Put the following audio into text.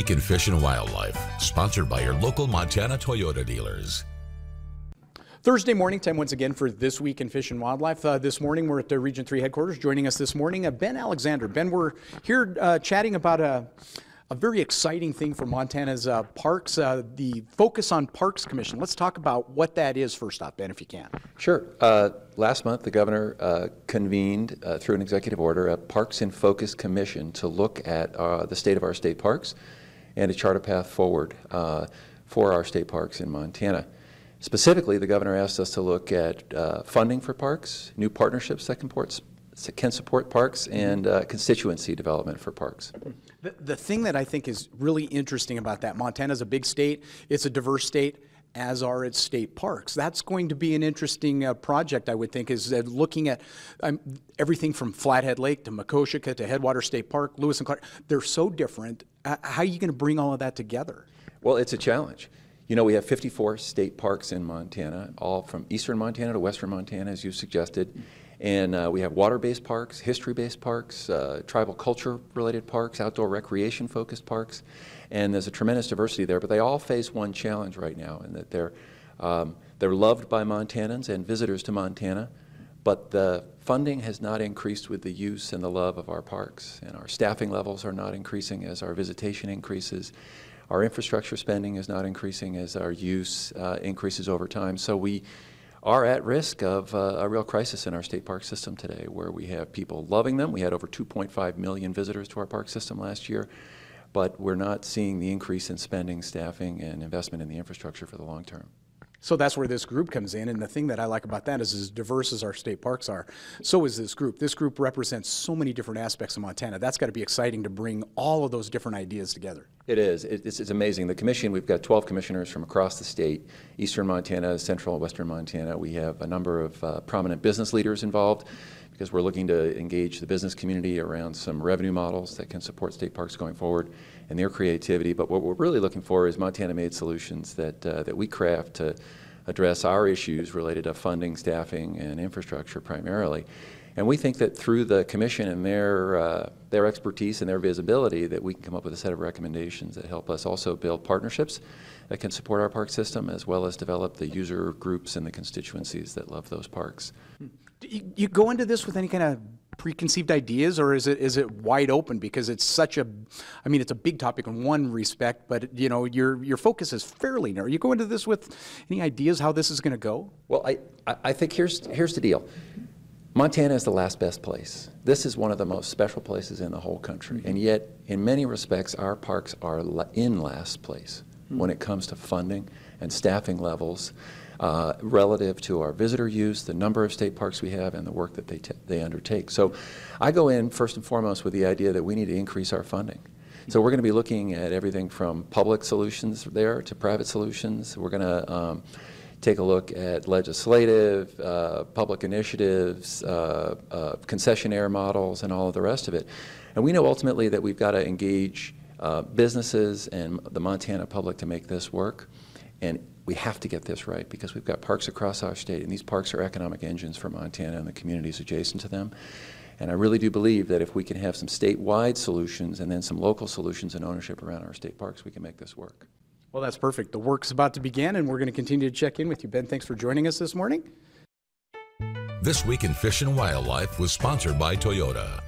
Week in Fish and Wildlife, sponsored by your local Montana Toyota dealers. Thursday morning time once again for This Week in Fish and Wildlife. This morning we're at the Region 3 headquarters. Joining us this morning, Ben Alexander. Ben, we're here chatting about a very exciting thing for Montana's parks, the Focus on Parks Commission. Let's talk about what that is first off, Ben, if you can. Sure. Last month, the governor convened through an executive order a Parks in Focus Commission to look at the state of our state parks and to chart a path forward for our state parks in Montana. Specifically, the governor asked us to look at funding for parks, new partnerships that can support parks, and constituency development for parks. The thing that I think is really interesting about that, Montana's a big state, it's a diverse state, as are its state parks. That's going to be an interesting project, I would think, is looking at everything from Flathead Lake to Makoshika to Headwater State Park, Lewis and Clark. They're so different. How are you going to bring all of that together? Well, it's a challenge. You know, we have 54 state parks in Montana, all from eastern Montana to western Montana, as you suggested. And we have water-based parks, history-based parks, tribal culture-related parks, outdoor recreation-focused parks. And there's a tremendous diversity there, but they all face one challenge right now, in that they're loved by Montanans and visitors to Montana, but the funding has not increased with the use and the love of our parks. And our staffing levels are not increasing as our visitation increases. Our infrastructure spending is not increasing as our use increases over time. So we are at risk of a real crisis in our state park system today, where we have people loving them. We had over 2.5 million visitors to our park system last year, but we're not seeing the increase in spending, staffing, and investment in the infrastructure for the long term. So that's where this group comes in, and the thing that I like about that is as diverse as our state parks are, so is this group. This group represents so many different aspects of Montana. That's got to be exciting to bring all of those different ideas together. It is. It's amazing. The commission, we've got 12 commissioners from across the state, eastern Montana, central and western Montana. We have a number of prominent business leaders involved, because we're looking to engage the business community around some revenue models that can support state parks going forward and their creativity. But what we're really looking for is Montana-made solutions that we craft to address our issues related to funding, staffing, and infrastructure primarily. And we think that through the commission and their expertise and their visibility, that we can come up with a set of recommendations that help us also build partnerships that can support our park system, as well as develop the user groups and the constituencies that love those parks. You go into this with any kind of preconceived ideas, or is it wide open, because it's such a, I mean, it's a big topic in one respect, but you know, your focus is fairly narrow. You go into this with any ideas how this is going to go? Well, I think here's the deal. Montana is the last best place. This is one of the most special places in the whole country, and yet in many respects our parks are in last place when it comes to funding and staffing levels relative to our visitor use, the number of state parks we have, and the work that they undertake. So I go in first and foremost with the idea that we need to increase our funding. So we're going to be looking at everything from public solutions there to private solutions. We're going to take a look at legislative, public initiatives, concessionaire models, and all of the rest of it. And we know ultimately that we've got to engage businesses and the Montana public to make this work. And we have to get this right, because we've got parks across our state, and these parks are economic engines for Montana and the communities adjacent to them. And I really do believe that if we can have some statewide solutions and then some local solutions and ownership around our state parks, we can make this work. Well, that's perfect. The work's about to begin, and we're going to continue to check in with you. Ben, thanks for joining us this morning. This Week in Fish and Wildlife was sponsored by Toyota.